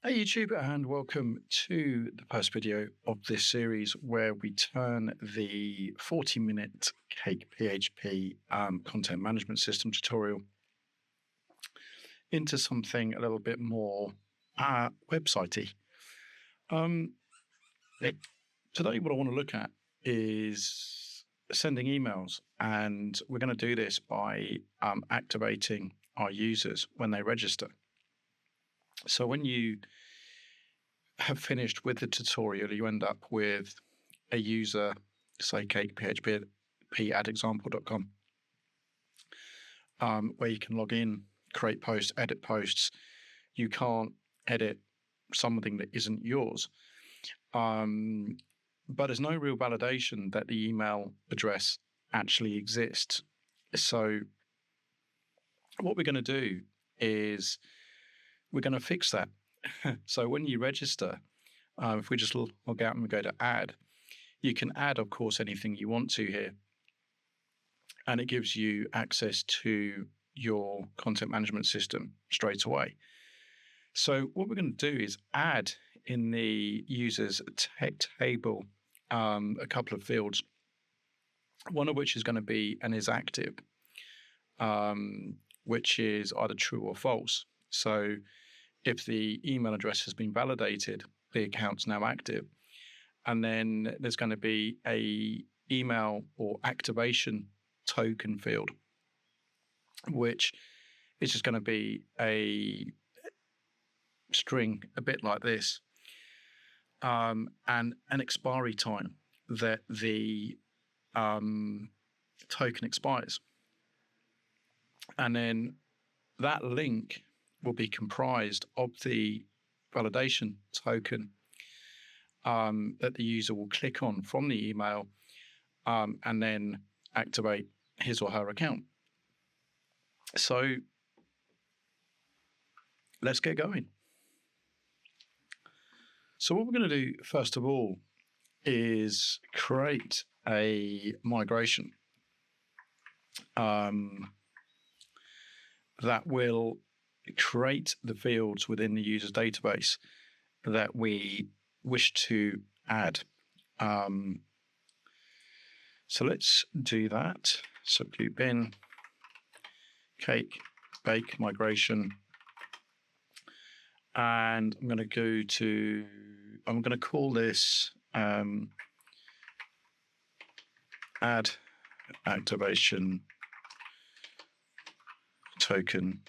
Hey YouTube, and welcome to the first video of this series where we turn the 40-minute CakePHP content management system tutorial into something a little bit more websitey. Today what I want to look at is sending emails, and we're going to do this by activating our users when they register. So when you have finished with the tutorial, you end up with a user, say CakePHP at example.com, where you can log in, create posts, edit posts. You can't edit something that isn't yours. But there's no real validation that the email address actually exists. So what we're going to do is we're going to fix that. So when you register, if we just log out and we go to add, you can add, of course, anything you want to here. And it gives you access to your content management system straight away. So what we're going to do is add in the user's table a couple of fields, one of which is going to be and is active, which is either true or false. So if the email address has been validated, the account's now active. And then there's going to be a email or activation token field, which is just going to be a string a bit like this, and an expiry time that the token expires. And then that link will be comprised of the validation token that the user will click on from the email and then activate his or her account. So let's get going. So what we're going to do first of all is create a migration that will create the fields within the user's database that we wish to add. So let's do that. So do bin cake bake migration, and I'm going to call this add activation token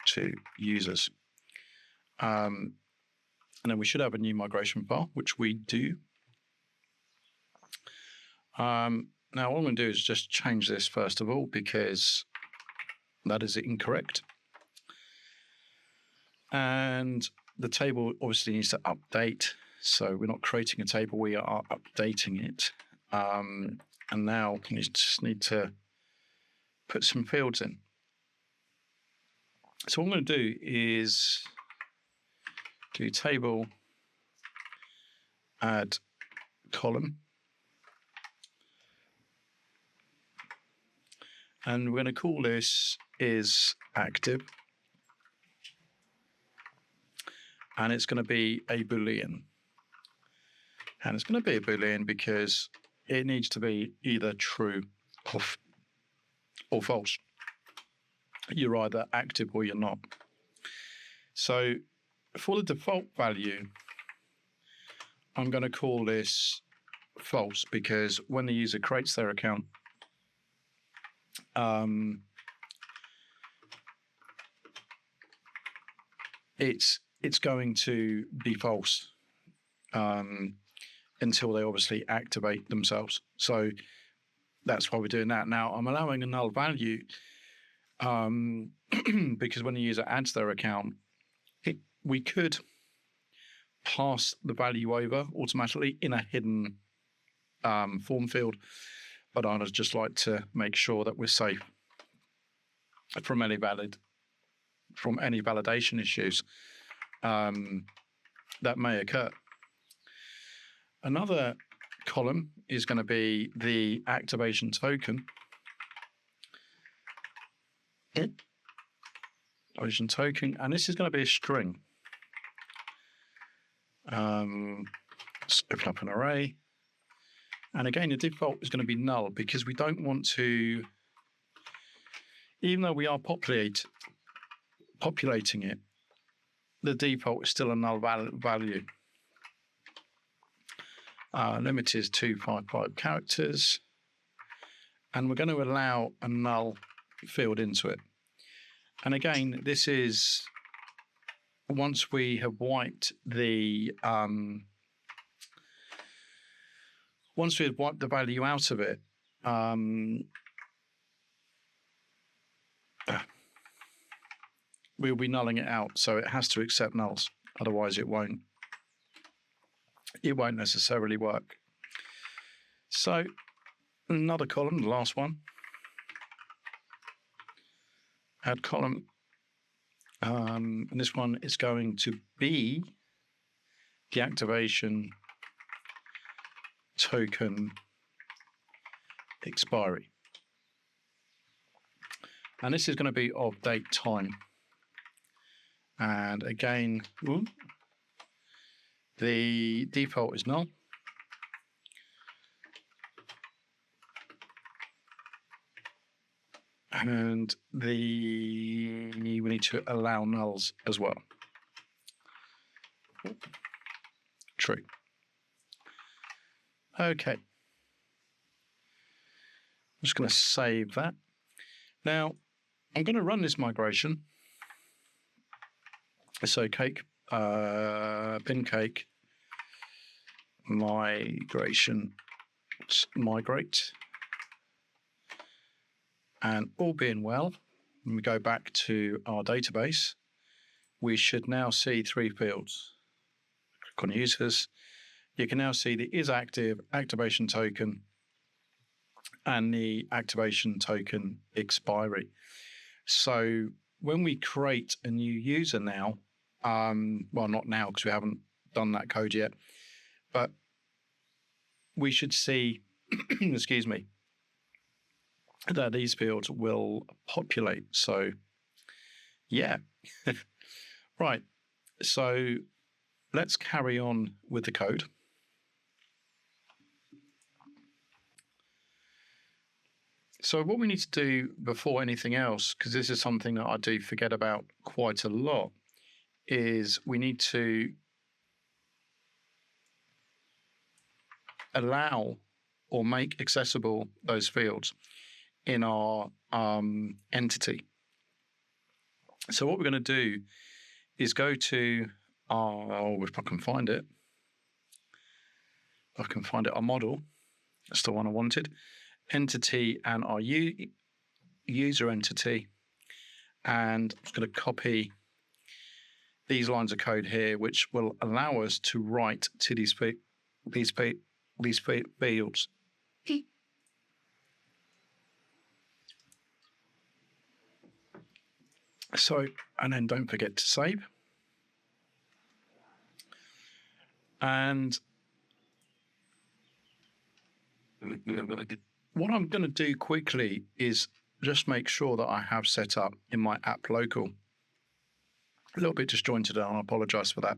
to users. And then we should have a new migration file, which we do. Now, what I'm going to do is just change this first of all, because that is incorrect. And the table obviously needs to update. So we're not creating a table, we are updating it. And now we just need to put some fields in. So what I'm going to do is do table add column, and we're going to call this is active, and it's going to be a Boolean. And it's going to be a Boolean because it needs to be either true or false. You're either active or you're not. So for the default value, I'm going to call this false, because when the user creates their account, it's going to be false until they obviously activate themselves. So that's why we're doing that. Now I'm allowing a null value because when the user adds their account, we could pass the value over automatically in a hidden form field, but I'd just like to make sure that we're safe from any validation issues that may occur. Another column is going to be the activation token. Activation token, and this is going to be a string. Let's open up an array. And again, the default is going to be null because we don't want to, even though we are populating it, the default is still a null value. Limit is 255 characters. And we're going to allow a null field into it. And again, this is once we have wiped the value out of it, we'll be nulling it out. So it has to accept nulls, otherwise it won't necessarily work. So another column, the last one, add column, and this one is going to be the activation token expiry. And this is going to be of date time. And again, the default is null. And we need to allow nulls as well. True. Okay. I'm just going to save that. Now, I'm going to run this migration. So cake, bin cake, migration, migrate. And all being well, when we go back to our database, we should now see 3 fields. Click on users. You can now see the is active activation token and the activation token expiry. So when we create a new user now, well, not now because we haven't done that code yet, but we should see, excuse me, that these fields will populate. So yeah, right. So let's carry on with the code. So what we need to do before anything else, because this is something that I do forget about quite a lot, is we need to allow or make accessible those fields in our entity. So what we're going to do is go to our, if I can find it, our model. That's the one I wanted. Entity and our user entity. And I'm just going to copy these lines of code here, which will allow us to write to these fields. So, and then don't forget to save. And what I'm going to do quickly is just make sure that I have set up in my app local. A little bit disjointed, and I apologize for that.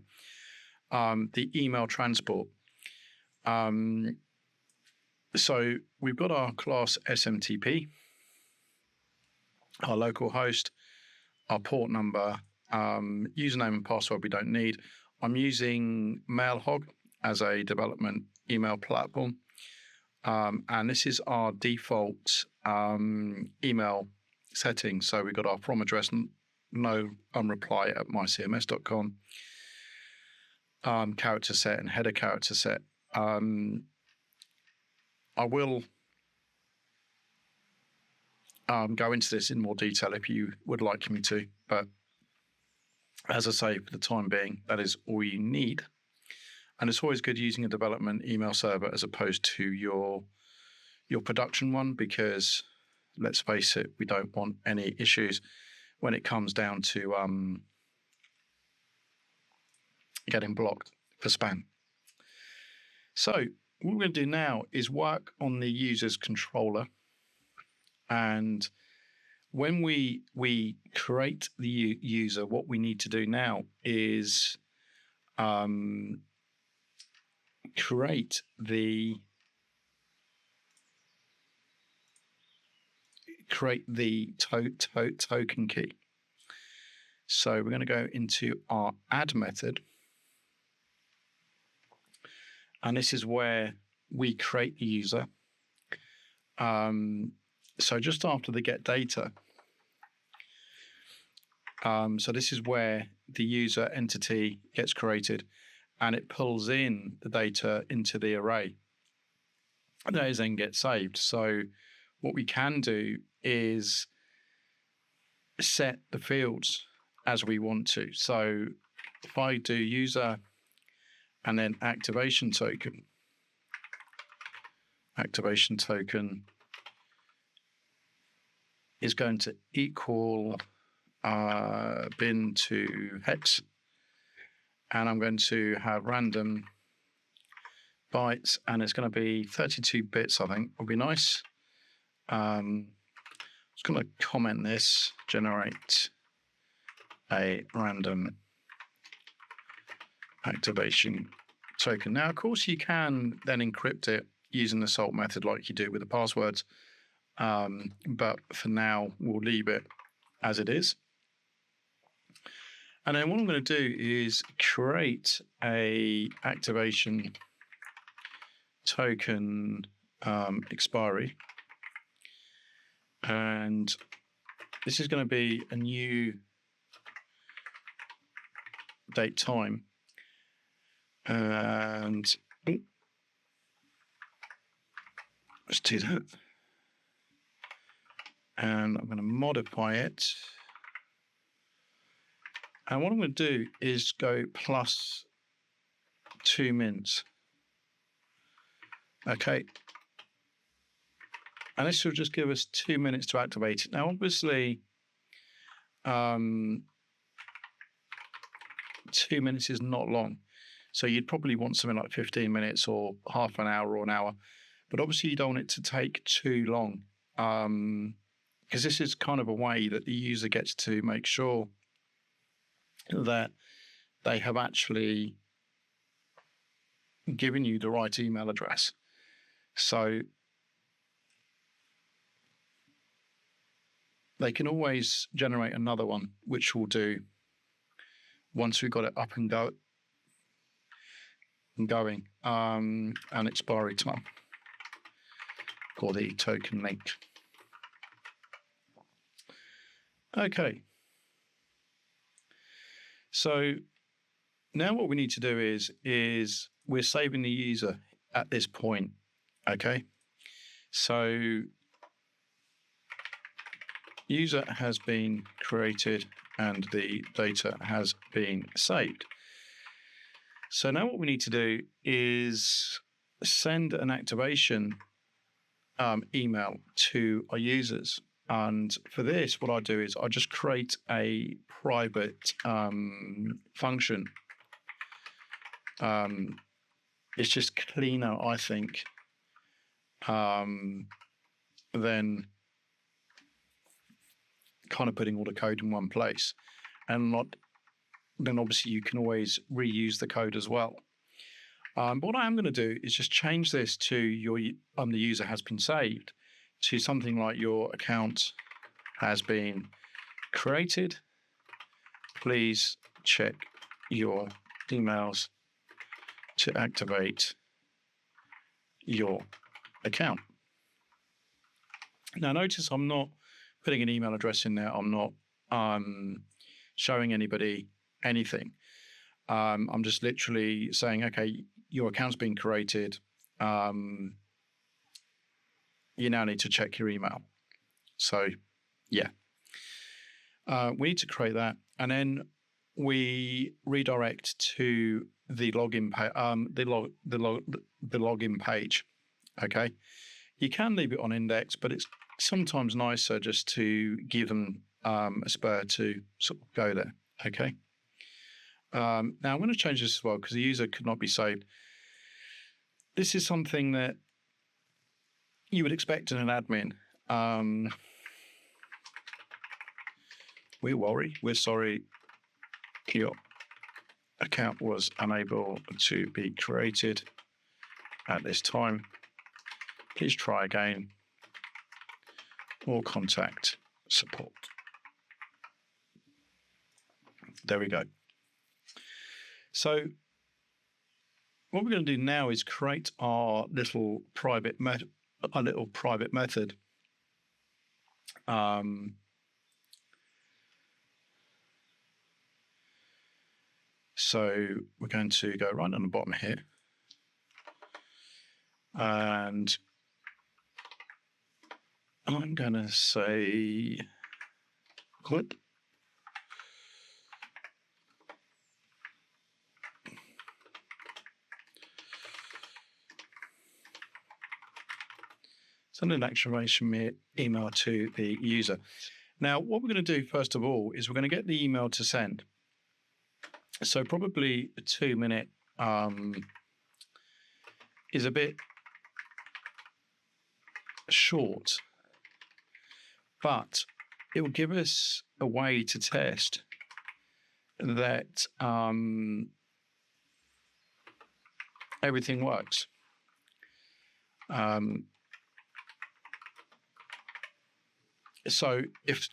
The email transport. So we've got our class SMTP, our local host, our port number, username and password we don't need. I'm using MailHog as a development email platform. And this is our default email setting. So we've got our from address, no reply at mycms.com, character set and header character set. I will go into this in more detail if you would like me to, but as I say, for the time being, that is all you need. And it's always good using a development email server as opposed to your production one, because let's face it, we don't want any issues when it comes down to getting blocked for spam. So what we're going to do now is work on the user's controller. And when we create the user, what we need to do now is create the token key. So we're going to go into our add method. And this is where we create the user. So just after the get data. So this is where the user entity gets created and it pulls in the data into the array. And those then get saved. So what we can do is set the fields as we want to. So if I do user and then activation token is going to equal bin to hex, and I'm going to have random bytes, and it's going to be 32 bits, I think would be nice. I'm just going to comment this, generate a random activation token. Now, of course, you can then encrypt it using the salt method like you do with the passwords, but for now, we'll leave it as it is. And then what I'm going to do is create a activation token expiry, and this is going to be a new date time, and let's do that, and I'm going to modify it. And what I'm going to do is go plus 2 minutes. Okay. And this will just give us 2 minutes to activate it. Now, obviously, 2 minutes is not long. So you'd probably want something like 15 minutes or half an hour or an hour. But obviously, you don't want it to take too long, because this is kind of a way that the user gets to make sure that they have actually given you the right email address. So they can always generate another one, which we'll do once we've got it up and going, and expiry time for the token link. Okay. So now what we need to do is we're saving the user at this point. Okay. So user has been created and the data has been saved. So now what we need to do is send an activation email to our users. And for this, what I do is I just create a private function. It's just cleaner, I think, than kind of putting all the code in one place. And then obviously you can always reuse the code as well. But what I am going to do is just change this to your the user has been saved to something like your account has been created. Please check your emails to activate your account. Now notice I'm not putting an email address in there. I'm not showing anybody anything. I'm just literally saying, okay, your account's been created. You now need to check your email. So, yeah, we need to create that, and then we redirect to the login the login page. Okay, you can leave it on index, but it's sometimes nicer just to give them a spur to sort of go there. Okay. Now I'm going to change this as well because the user could not be saved. This is something that you would expect in an admin. We're sorry your account was unable to be created. at this time. Please try again or contact support. There we go. So what we're going to do now is create our little private method. So we're going to go right on the bottom here, and I'm going to say clip. Send an exclamation email to the user. Now, what we're going to do first of all is we're going to get the email to send. So probably a 2-minute is a bit short, but it will give us a way to test that everything works. So if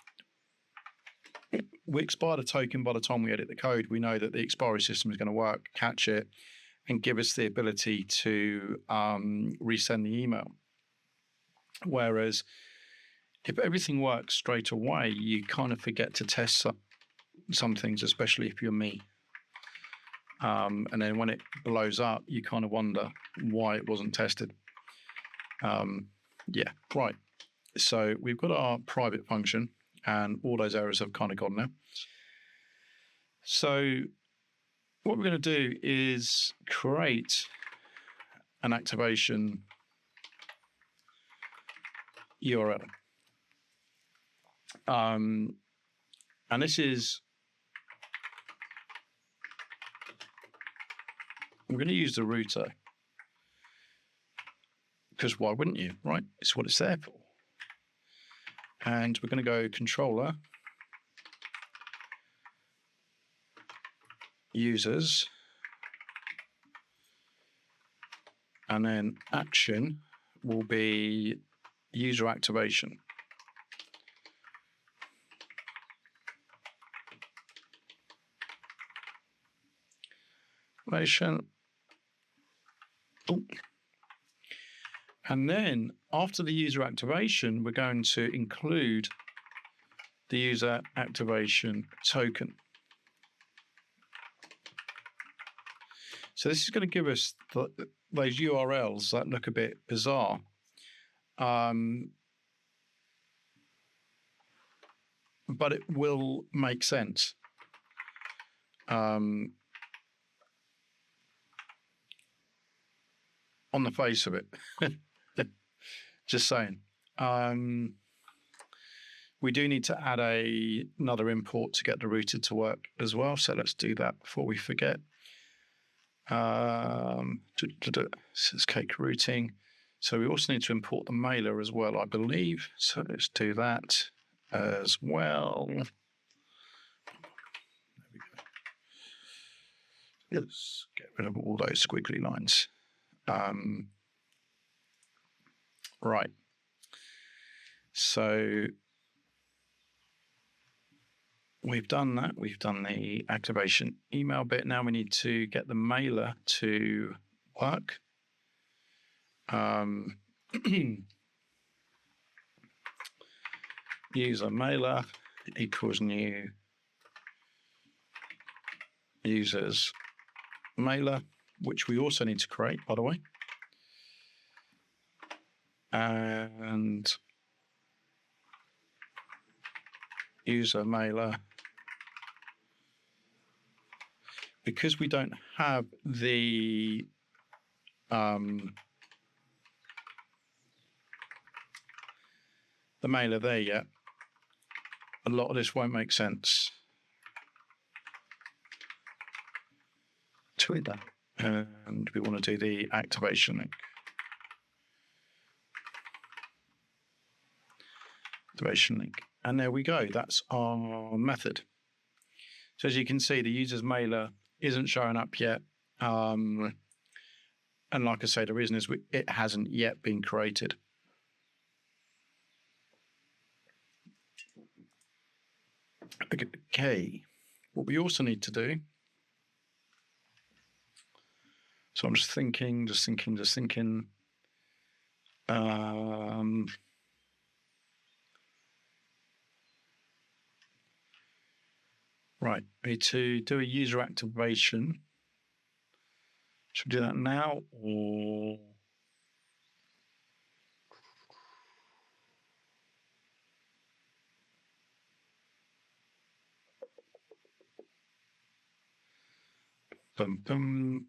we expire the token by the time we edit the code, we know that the expiry system is going to work, catch it, and give us the ability to resend the email. Whereas if everything works straight away, you kind of forget to test some things, especially if you're me. And then when it blows up, you kind of wonder why it wasn't tested. Yeah, right. So we've got our private function, and all those errors have kind of gone now. So what we're going to do is create an activation URL. And this is, we're going to use the router, because why wouldn't you, right? It's what it's there for. And we're going to go controller, users, and then action will be user activation. And then after the user activation, we're going to include the user activation token. So this is going to give us those URLs that look a bit bizarre. But it will make sense. On the face of it. Just saying. We do need to add another import to get the router to work as well. So let's do that before we forget. This is cake routing. So we also need to import the mailer as well, I believe. So let's do that as well. There we go. Let's get rid of all those squiggly lines. Right. So we've done that. We've done the activation email bit. Now we need to get the mailer to work. User mailer equals new users mailer, which we also need to create, by the way. And user mailer, because we don't have the mailer there yet, a lot of this won't make sense. Tweet that. And we want to do the activation link. Activation link. And there we go. That's our method. So as you can see, the user's mailer isn't showing up yet. And like I say, the reason is it hasn't yet been created. Okay, what we also need to do, so I'm just thinking. Right, we need to do a user activation. Should we do that now or? Bum, bum.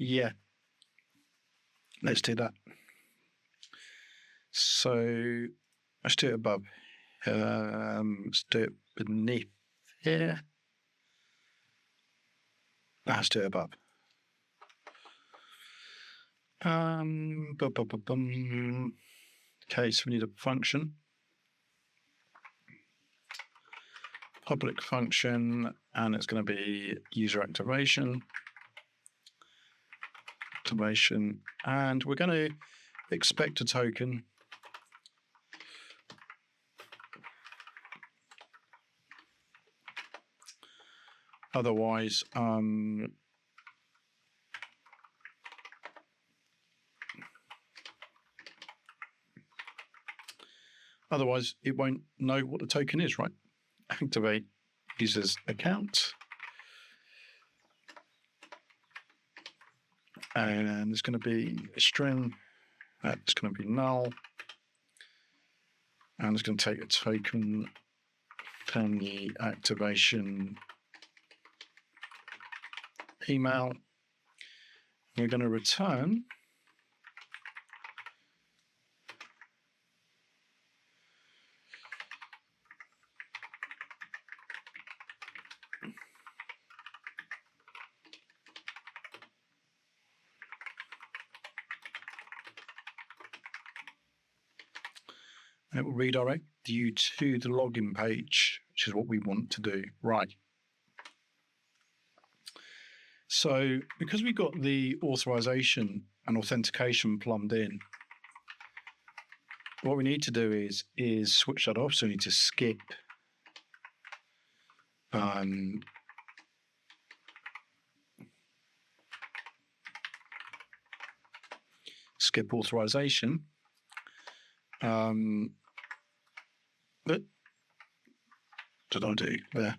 Yeah, let's do that. So let's do it above. Let's do it beneath here. Let's do it above. Bum, bum, bum, bum. Okay, so we need a function. Public function, and it's going to be user activation. And we're going to expect a token. Otherwise, it won't know what the token is, right? Activate user's account. And there's going to be a string. That's going to be null. And it's going to take a token from the activation email. We're going to return it will redirect you to the login page, which is what we want to do. Right. So because we got the authorization and authentication plumbed in, what we need to do is switch that off. So we need to skip skip authorization. What did I do there?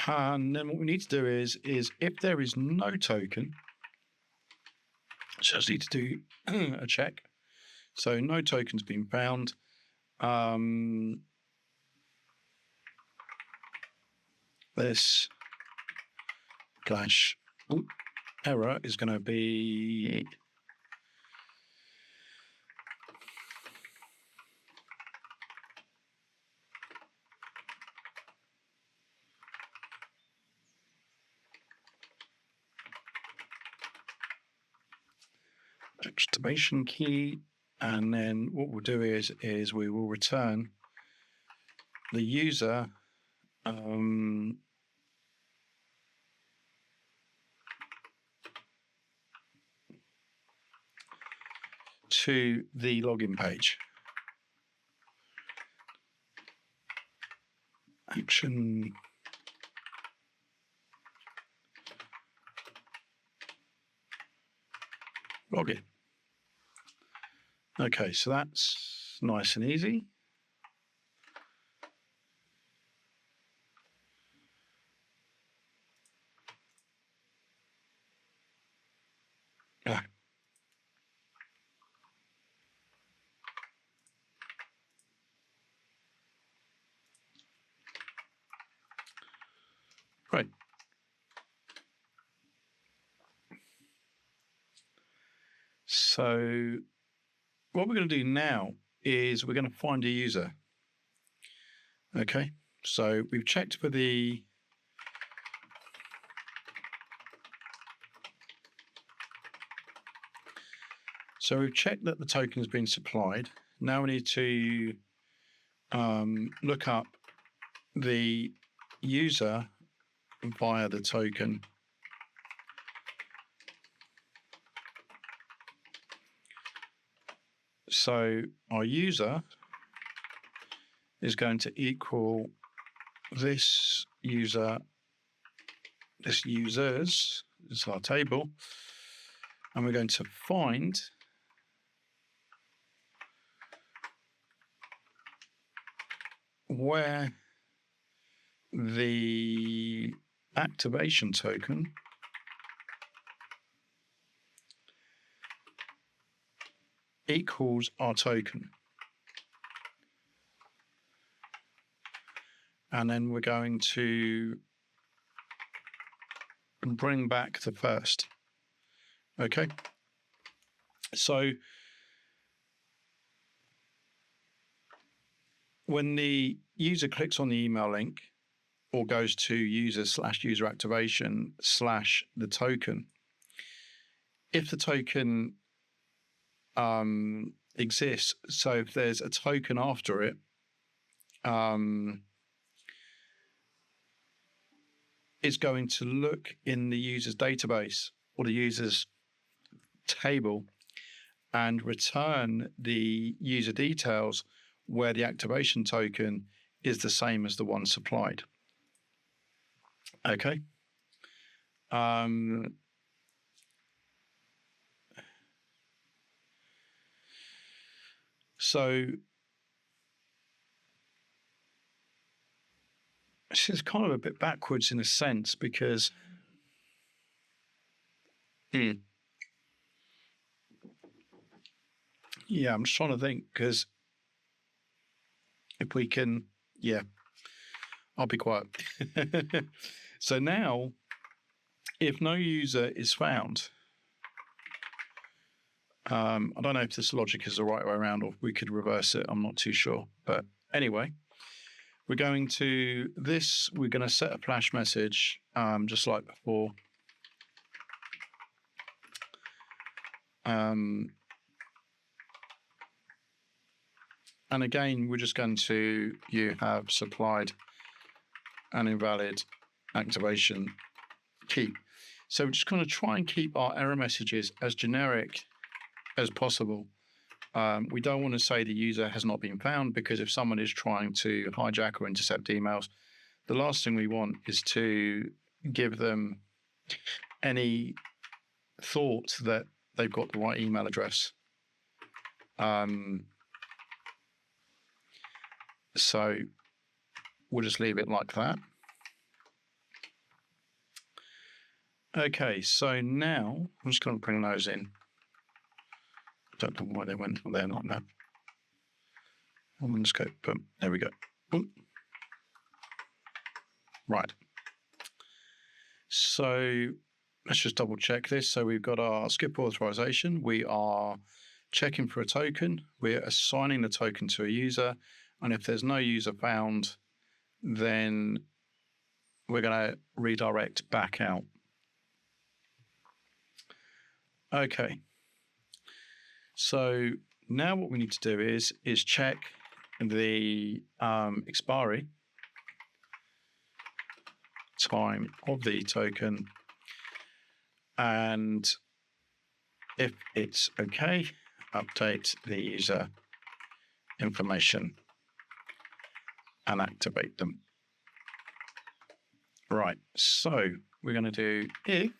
And then what we need to do is if there is no token, just need to do a check. So no token's been found. This clash error is going to be exclamation key, and then what we'll do is we will return the user to the login page. Action login. Okay, so that's nice and easy. Right. So what we're going to do now is we're going to find a user. Okay, so we've checked for the we've checked that the token has been supplied. Now we need to look up the user via the token. So our user is going to equal this user, this users is our table, and we're going to find where the activation token equals our token. And then we're going to bring back the first. Okay. So when the user clicks on the email link or goes to user/user activation / the token, if the token exists, so if there's a token after it, it's going to look in the user's database or the user's table and return the user details where the activation token is the same as the one supplied. Okay. So this is kind of a bit backwards in a sense because yeah, I'm just trying to think because if we can, yeah, I'll be quiet. So now, if no user is found, I don't know if this logic is the right way around or we could reverse it. I'm not too sure. But anyway, we're going to this, we're going to set a flash message just like before. And again, we're just going to, you have supplied an invalid activation key. So we're just going to try and keep our error messages as generic as possible. We don't want to say the user has not been found, because if someone is trying to hijack or intercept emails, the last thing we want is to give them any thought that they've got the right email address. So we'll just leave it like that. Okay, so now I'm just going to bring those in. Don't know why they went there, not now. I'm going to go, boom, there we go. Boom. Right. So let's just double check this. So we've got our skip authorization. We are checking for a token. We're assigning the token to a user. And if there's no user found, then we're going to redirect back out. Okay. So now what we need to do is check the expiry time of the token, and if it's okay, update the user information and activate them. Right, so we're going to do if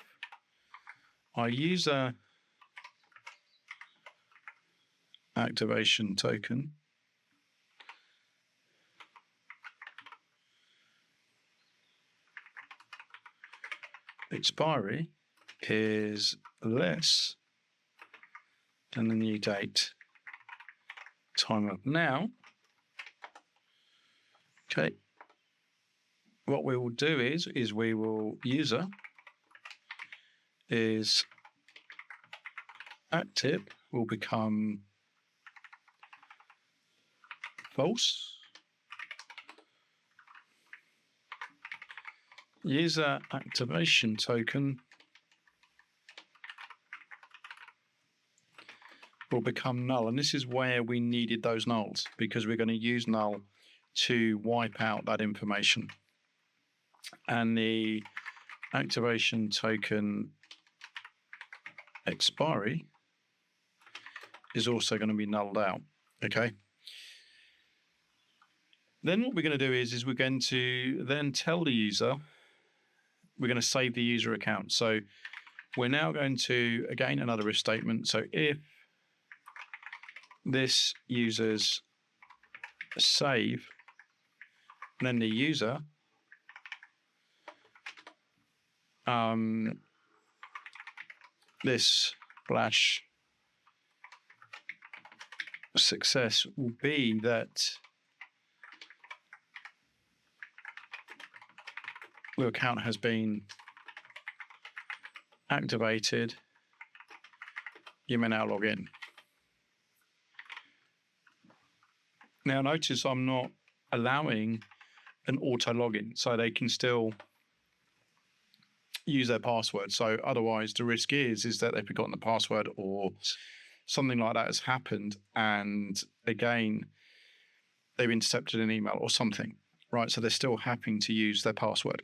our user activation token expiry is less than the new date time of now. Okay. What we will do is we will user is active will become false. User activation token will become null. And this is where we needed those nulls, because we're going to use null to wipe out that information. And the activation token expiry is also going to be nulled out. Okay. Then what we're going to do is we're going to then tell the user, we're going to save the user account. So we're now going to, again, another if statement. So if this user's save, then the user this flash success will be that the account has been activated. You may now log in. Now notice I'm not allowing an auto login, so they can still use their password. So otherwise the risk is that they've forgotten the password or something like that has happened, and again they've intercepted an email or something, right? So they're still having to use their password.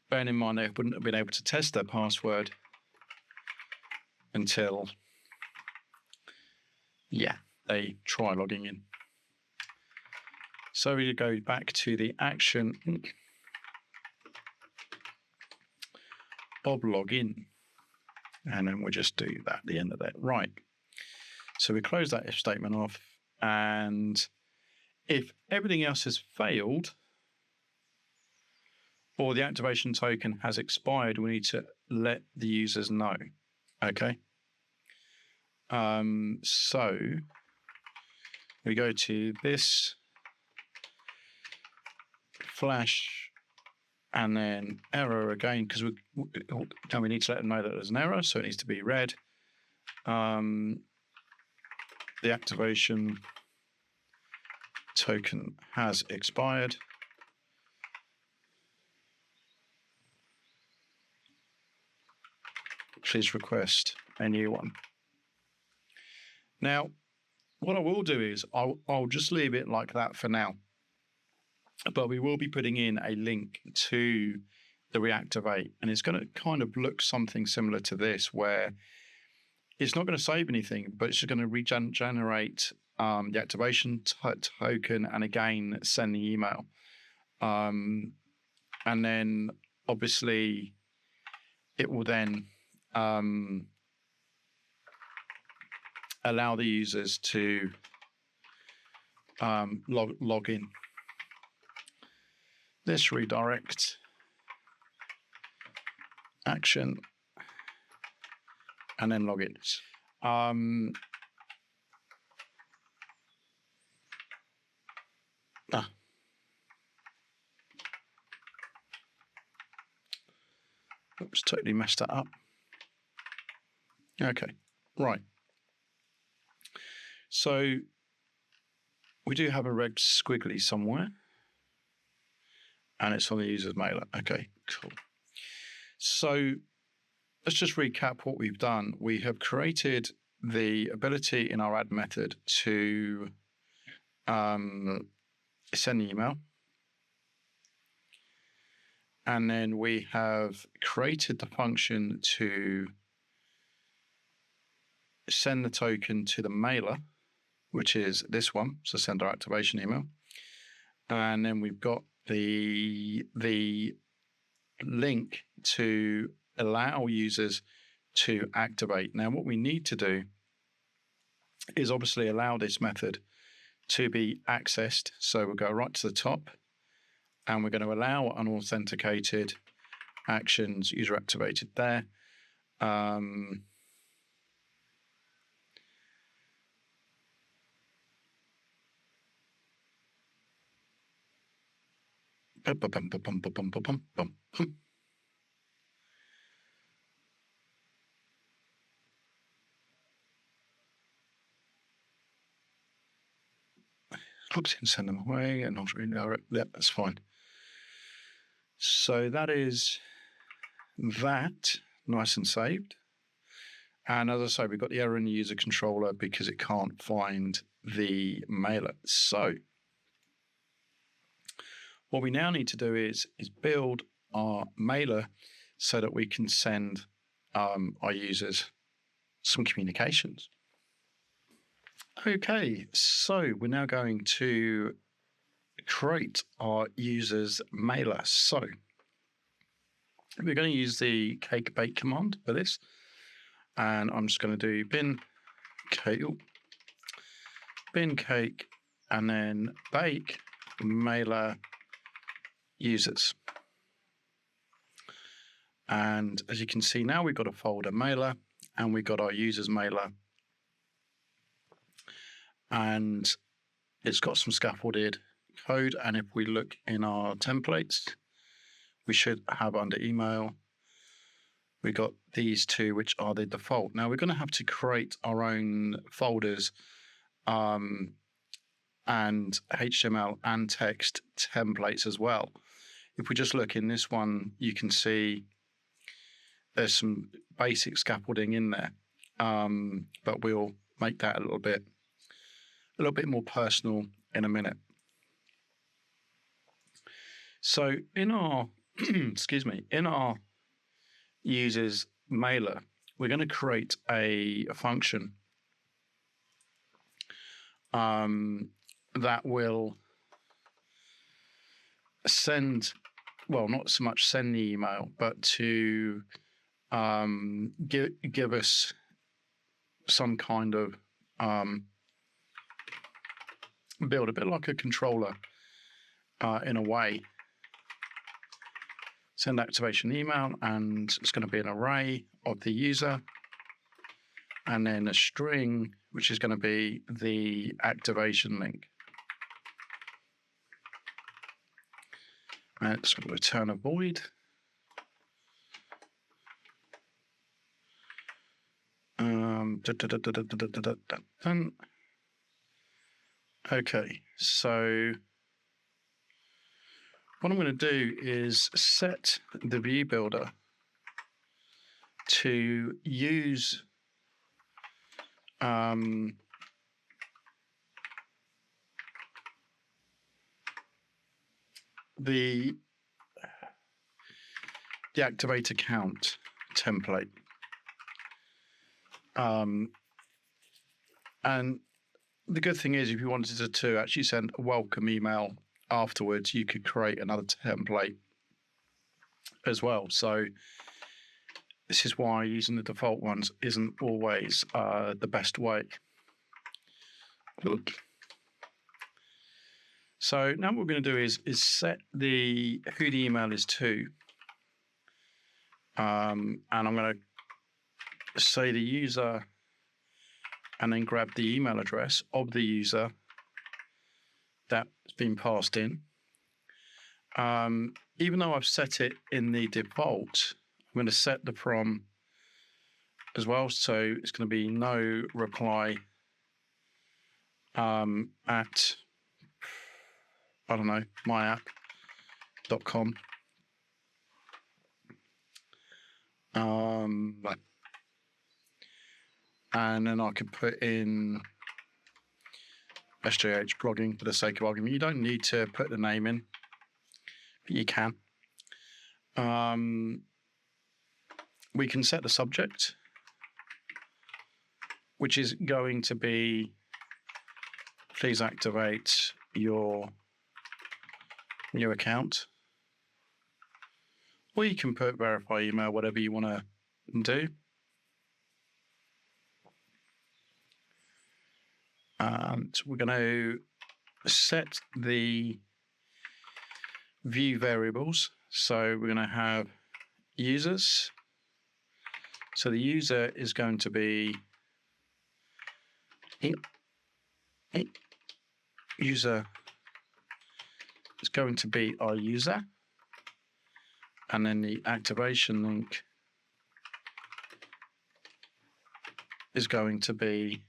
Bearing in mind they wouldn't have been able to test their password until, they try logging in. So we go back to the action of login, and then we'll just do that at the end of that. Right. So we close that if statement off, and if everything else has failed or the activation token has expired, we need to let the users know. Okay. So we go to this flash and then error again, because we need to let them know that there's an error, so it needs to be red. The activation token has expired. Please request a new one. Now, what I will do is I'll just leave it like that for now, but we will be putting in a link to the reactivate, and it's going to kind of look something similar to this, where it's not going to save anything, but it's just going to regenerate the activation token and again send the email. And then obviously it will then allow the users to log in. This redirect action and then logins. Oops, totally messed that up. Okay, right. So we do have a red squiggly somewhere, and it's on the user's mailer. Okay, cool. So let's just recap what we've done. We have created the ability in our add method to send the email. And then we have created the function to send the token to the mailer, which is this one, so send our activation email. And then we've got the link to allow users to activate. Now, what we need to do is obviously allow this method to be accessed. So we'll go right to the top, and we're going to allow unauthenticated actions user activated there. booked in, send them away, and not redirect. Yep, that's fine. So that is that, nice and saved. And as I say, we've got the error in the user controller because it can't find the mailer. So what we now need to do is build our mailer so that we can send our users some communications. Okay, so we're now going to create our users mailer. So we're going to use the CakeEP command for this. And I'm just going to do bin cake, and then bake mailer users. And as you can see now, we've got a folder mailer and we've got our users mailer. And it's got some scaffolded code. And if we look in our templates, we should have under email, we got these two, which are the default. Now we're going to have to create our own folders and HTML and text templates as well. If we just look in this one, you can see there's some basic scaffolding in there, but we'll make that a little bit more personal in a minute. So in our excuse me, in our users mailer, we're going to create a function that will send, well, not so much send the email, but to give us some kind of build, a bit like a controller in a way. Send activation email, and it's going to be an array of the user, and then a string, which is going to be the activation link. And it's going to return a void. Okay, so what I'm going to do is set the view builder to use the activate account template. And the good thing is, if you wanted to actually send a welcome email afterwards, you could create another template as well. So this is why using the default ones isn't always the best way. So now what we're going to do is set who the email is to. And I'm going to say the user and then grab the email address of the user that's been passed in. Even though I've set it in the default, I'm going to set the from as well. So it's going to be no reply at, I don't know, myapp.com. And then I could put in SJH blogging for the sake of argument. You don't need to put the name in, but you can. We can set the subject, which is going to be, please activate your new account. Or you can put verify email, whatever you want to do. And we're going to set the view variables. So we're going to have users. So the user is going to be user is going to be our user, and then the activation link is going to be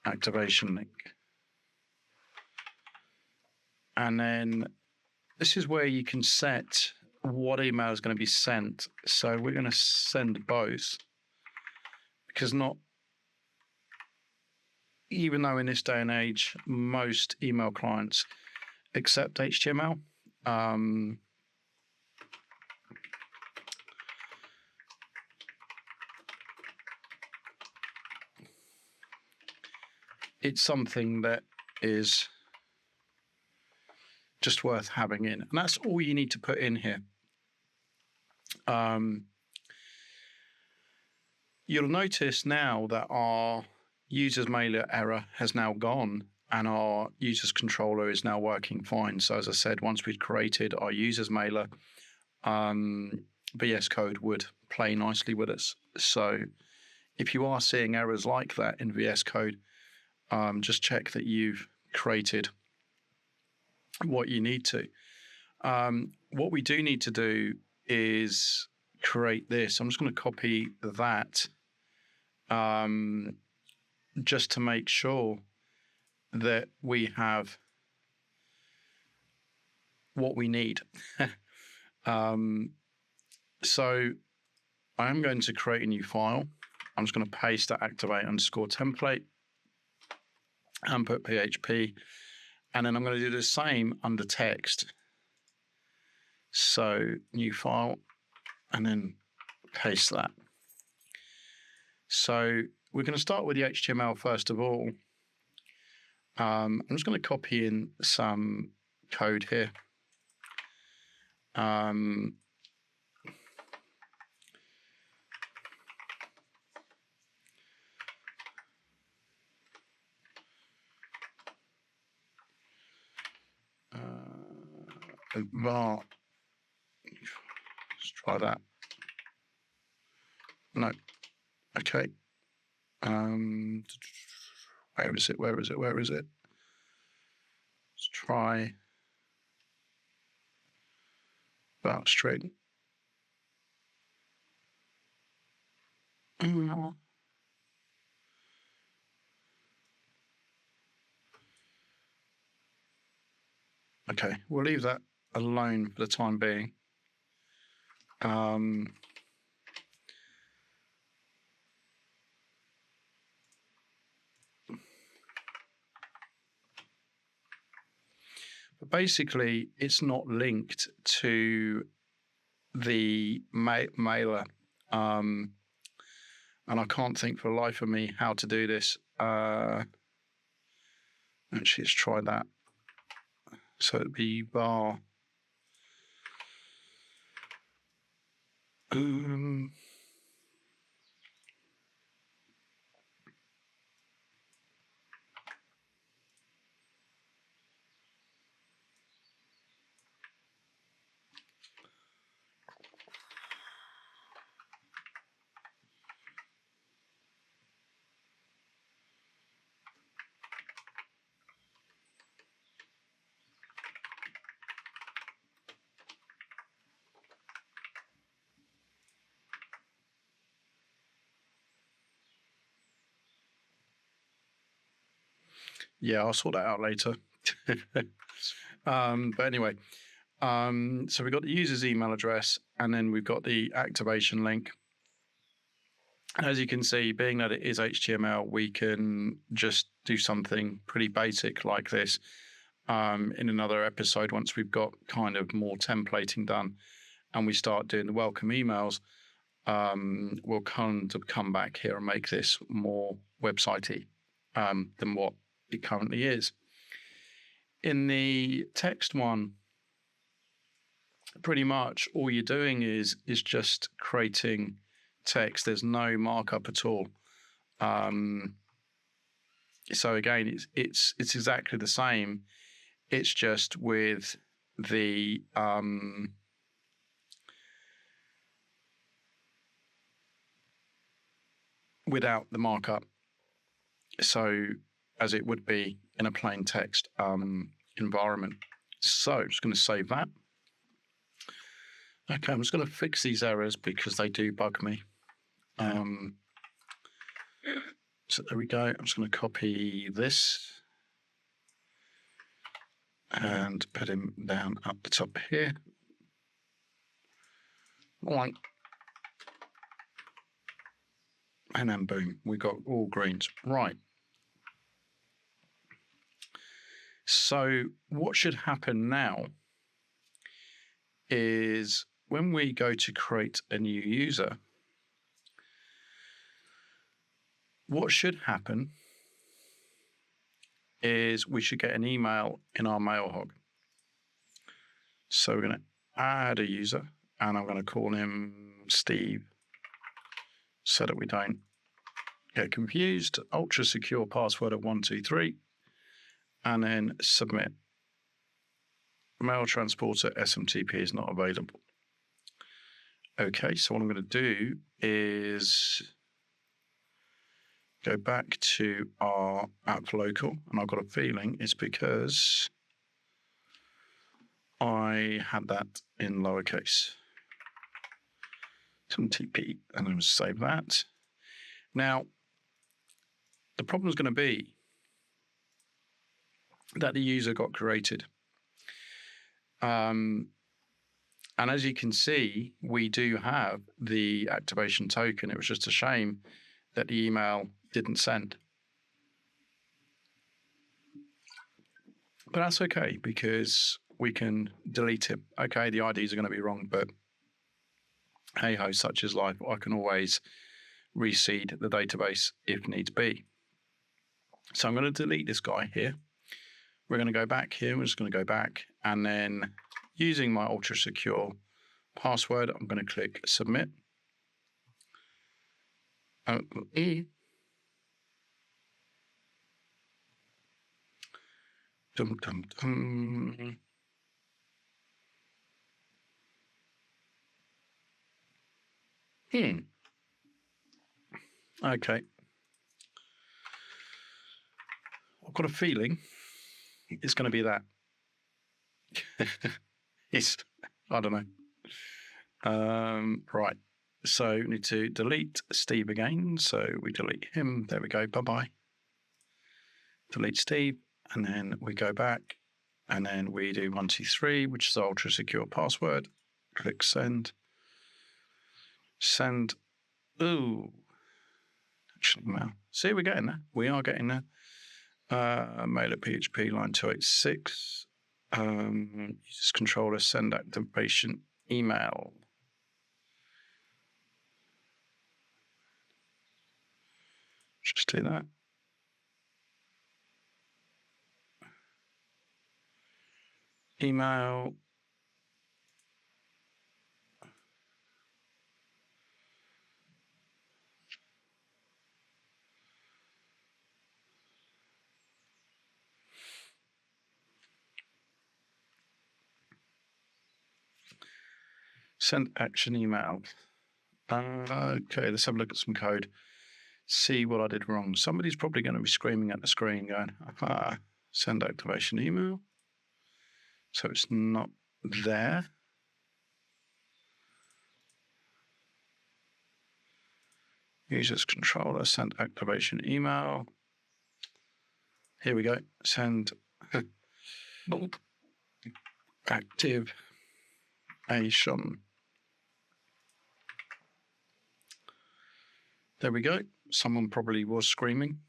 activation link. And then this is where you can set what email is going to be sent. So we're going to send both, because even though in this day and age, most email clients accept HTML, it's something that is just worth having in. And that's all you need to put in here. You'll notice now that our users mailer error has now gone and our users controller is now working fine. So as I said, once we'd created our users mailer, VS Code would play nicely with us. So if you are seeing errors like that in VS Code, just check that you've created what you need to. What we do need to do is create this. I'm just going to copy that just to make sure that we have what we need. So I am going to create a new file. I'm just going to paste that activate_template and put PHP. And then I'm going to do the same under text. So new file, and then paste that. So we're going to start with the HTML first of all. I'm just going to copy in some code here. Var. Let's try that. No. Okay. Where is it? Where is it? Where is it? Let's try var string. Okay, we'll leave that alone for the time being. But basically, it's not linked to the mailer. And I can't think for the life of me how to do this. Actually, let's try that. So it'd be var. Yeah, I'll sort that out later. But anyway, so we've got the user's email address, and then we've got the activation link. As you can see, being that it is HTML, we can just do something pretty basic like this in another episode once we've got kind of more templating done and we start doing the welcome emails. We'll come back here and make this more websitey than what it currently is. In the text one, pretty much all you're doing is just creating text. There's no markup at all. So again, it's exactly the same. It's just with the without the markup. So as it would be in a plain text environment. So I'm just going to save that. Okay, I'm just going to fix these errors because they do bug me. So there we go. I'm just going to copy this. and put him down up the top here. All right. And then boom, we got all greens. Right. So what should happen now is when we go to create a new user, what should happen is we should get an email in our mail hog. So we're going to add a user, and I'm going to call him Steve so that we don't get confused. Ultra secure password of 123, and then submit. Mail transporter SMTP is not available. Okay, so what I'm going to do is go back to our app local, and I've got a feeling it's because I had that in lowercase. SMTP, and I'm going to save that. Now, the problem is going to be that the user got created. And as you can see, we do have the activation token. It was just a shame that the email didn't send. But that's okay, because we can delete it. Okay, the IDs are going to be wrong, but hey ho, such is life. I can always reseed the database if needs be. So I'm going to delete this guy here. We're going to go back here. We're just going to go back, and then using my ultra secure password, I'm going to click submit. Dum, dum, dum. Okay. I've got a feeling it's going to be that. I don't know. Right. So we need to delete Steve again. So we delete him. There we go. Bye-bye. Delete Steve. And then we go back. And then we do 123, which is ultra secure password. Click send. Send. Ooh. Actually, mail. See, we're getting there. We are getting there. Mailer PHP line 286. Users controller send activation email. Just do that. Email. Send action email. Okay, let's have a look at some code. See what I did wrong. Somebody's probably going to be screaming at the screen going, send activation email. So it's not there. Users controller, send activation email. Here we go. Send activation. There we go. Someone probably was screaming.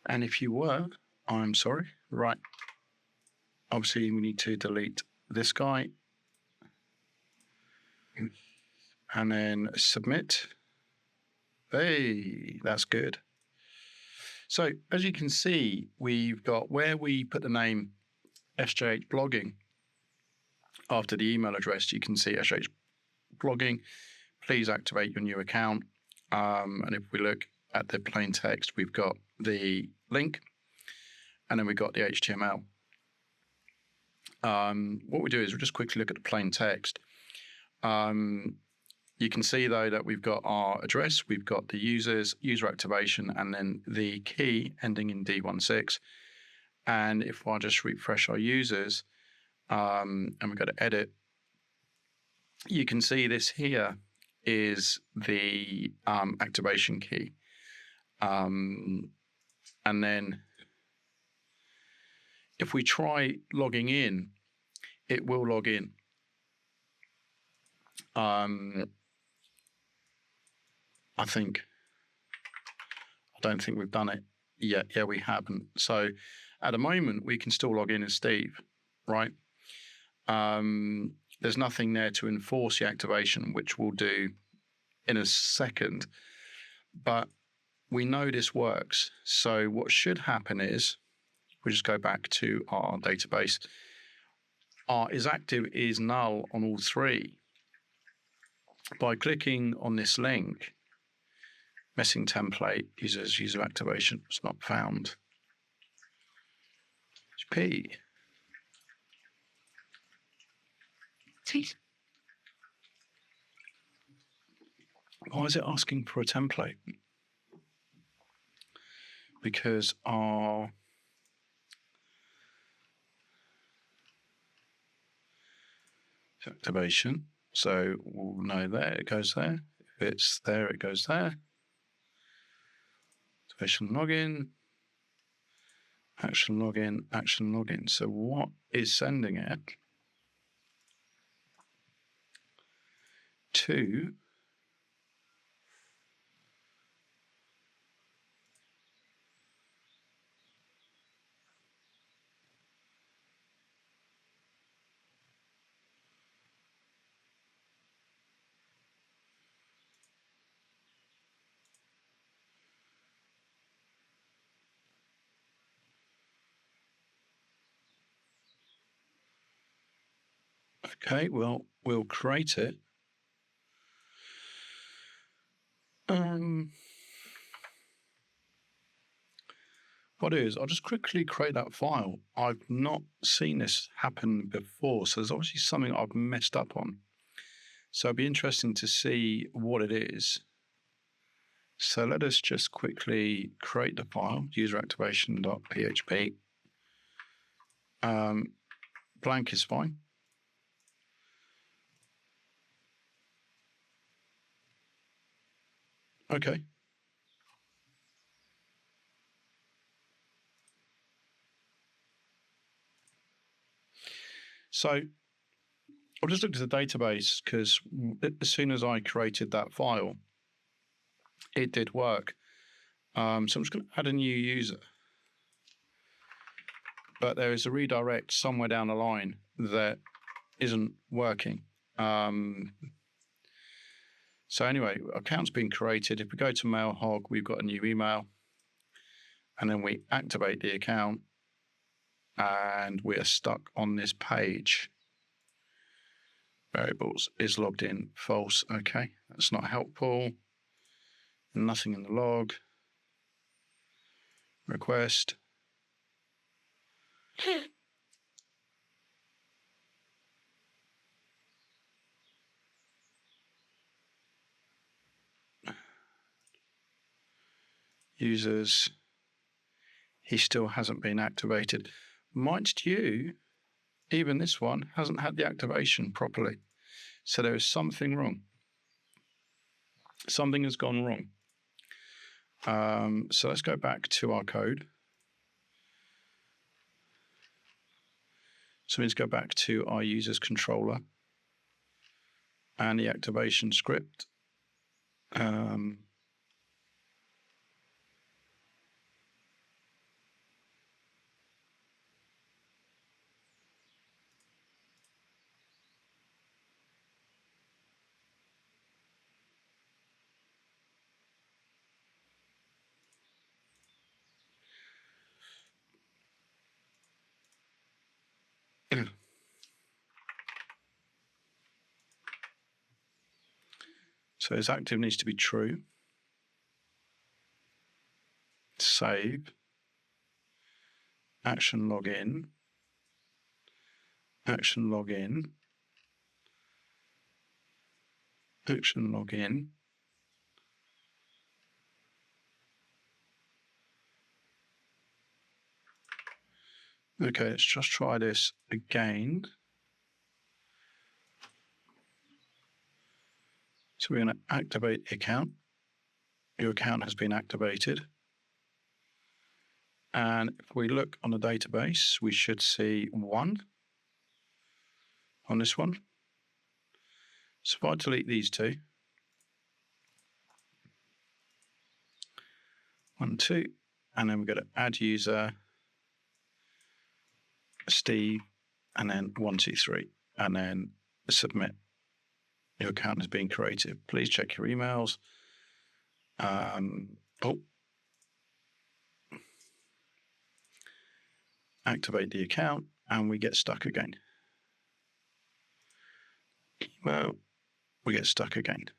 And if you were, I'm sorry. Right. Obviously, we need to delete this guy. And then submit. Hey, that's good. So as you can see, we've got where we put the name SJH blogging after the email address. You can see SJH blogging. Please activate your new account. And if we look at the plain text, we've got the link, and then we've got the HTML. What we do is we'll just quickly look at the plain text. You can see, though, that we've got our address, we've got the users, user activation, and then the key ending in D16. And if I just refresh our users and we go to edit, you can see this here is the activation key. And then if we try logging in, it will log in. I don't think we've done it yet. Yeah, we haven't. So at the moment, we can still log in as Steve, right? There's nothing there to enforce the activation, which we'll do in a second. But we know this works. So what should happen is, we just go back to our database. Our is active is null on all three. By clicking on this link, missing template, user activation was not found. P. Why is it asking for a template? Because our activation, so we'll know there, it goes there. If it's there, it goes there. Activation login, action login, action login. So what is sending it to okay, well, we'll create it. What is, I'll just quickly create that file. I've not seen this happen before, so there's obviously something I've messed up on. So it'd be interesting to see what it is. So let us just quickly create the file, useractivation.php. Blank is fine. Okay. So I'll just look at the database because as soon as I created that file, it did work. So I'm just going to add a new user. But there is a redirect somewhere down the line that isn't working. So anyway, account's been created. If we go to MailHog, we've got a new email. And then we activate the account. And we are stuck on this page. Variables is logged in false. Okay, that's not helpful. Nothing in the log. Request. Users. He still hasn't been activated. Might you, even this one, hasn't had the activation properly. So there is something wrong. Something has gone wrong. So let's go back to our code. So let's go back to our users controller and the activation script. So this active needs to be true. Save. Action login. Action login. Action login. Okay, let's just try this again. So we're going to activate the account. Your account has been activated. And if we look on the database, we should see 1 on this one. So if I delete these 2, 1, 2, and then we're going to add user, Steve, and then 1, 2, 3, and then submit. Your account has been created. Please check your emails. Activate the account, and we get stuck again. Well, we get stuck again.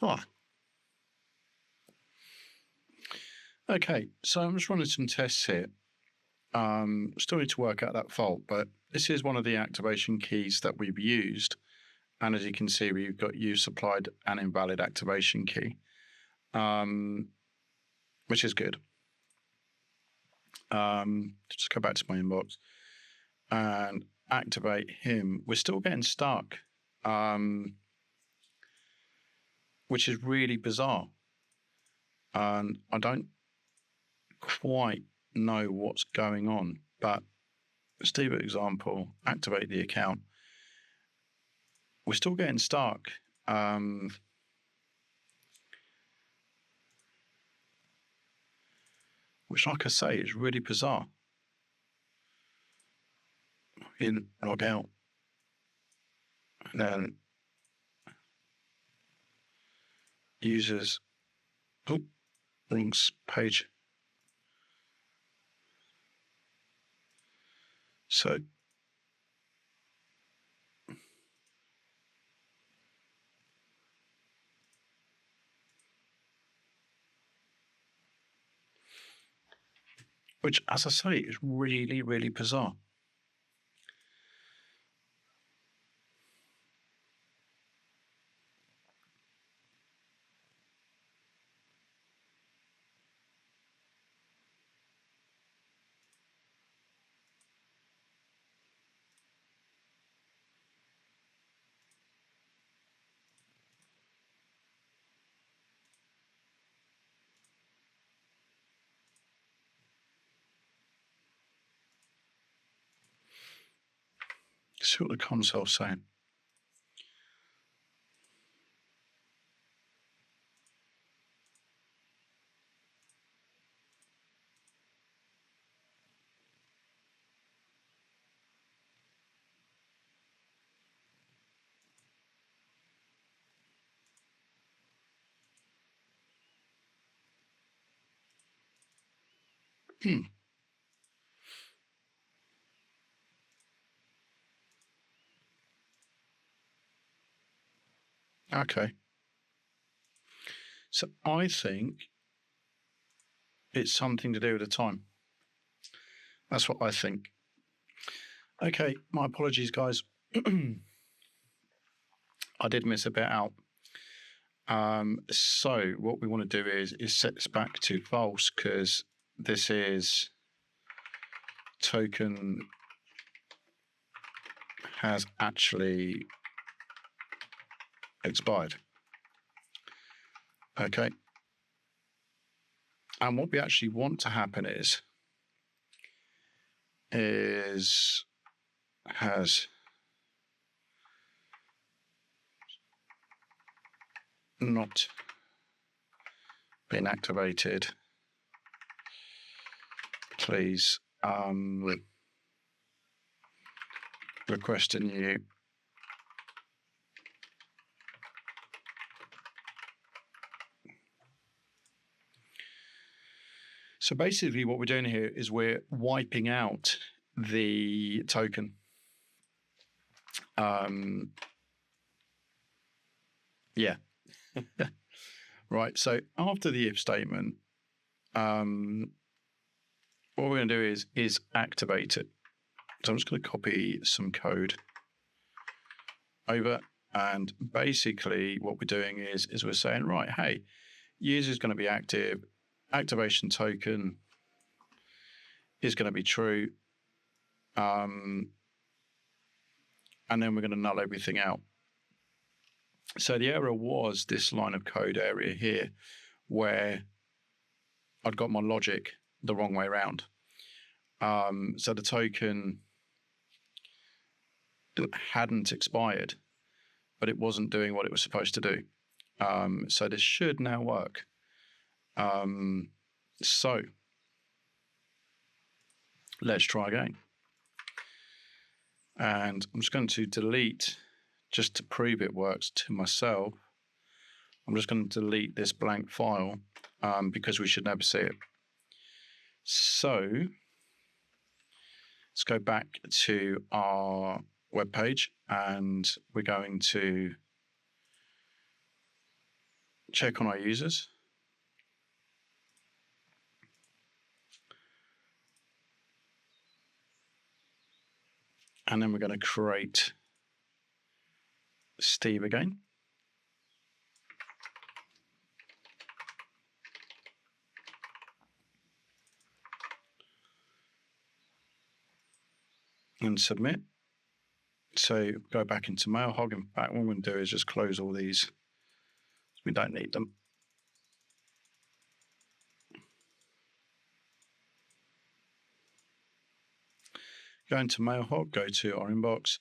Huh. Okay, so I'm just running some tests here. Still need to work out that fault, but this is one of the activation keys that we've used. And as you can see, we've got you supplied an invalid activation key, which is good. Just go back to my inbox and activate him. We're still getting stuck, which is really bizarre. And I don't quite know what's going on, but Steve, for example, activate the account. We're still getting stuck. Which, like I say, is really bizarre. In, log out, and then users, wrong page. So which, as I say, is really, really bizarre. See what the console's saying. Okay. So I think it's something to do with the time. That's what I think. Okay, my apologies, guys. I did miss a bit out. So what we want to do is set this back to false, because this is token has actually expired. Okay. And what we actually want to happen is has not been activated. Please request a new So basically what we're doing here is we're wiping out the token. Yeah. Right. So after the if statement, what we're going to do is activate it. So I'm just going to copy some code over, and basically what we're doing is we're saying, right, hey, User is going to be active. Activation token is going to be true. And then we're going to null everything out. So the error was this line of code area here where I'd got my logic the wrong way around. So the token hadn't expired, but it wasn't doing what it was supposed to do. So this should now work. So let's try again. And I'm just going to delete, just to prove it works to myself, I'm just going to delete this blank file because we should never see it. So let's go back to our web page and we're going to check on our users. And then we're going to create Steve again. And submit. So go back into MailHog. In fact, what we're going to do is just close all these. We don't need them. Go into MailHog, go to our inbox,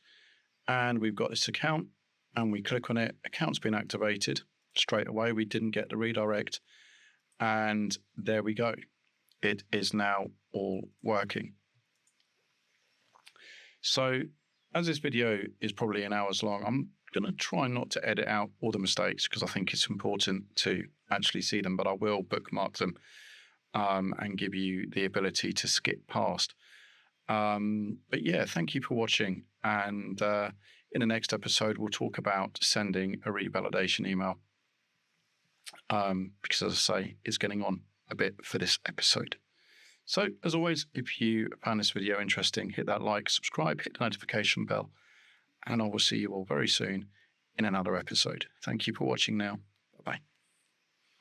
and we've got this account, and we click on it. Account's been activated straight away. We didn't get the redirect, and there we go. It is now all working. So as this video is probably an hour's long, I'm going to try not to edit out all the mistakes because I think it's important to actually see them, but I will bookmark them and give you the ability to skip past. But yeah, thank you for watching. And in the next episode, we'll talk about sending a revalidation email because, as I say, it's getting on a bit for this episode. So, as always, if you found this video interesting, hit that like, subscribe, hit the notification bell, and I will see you all very soon in another episode. Thank you for watching now.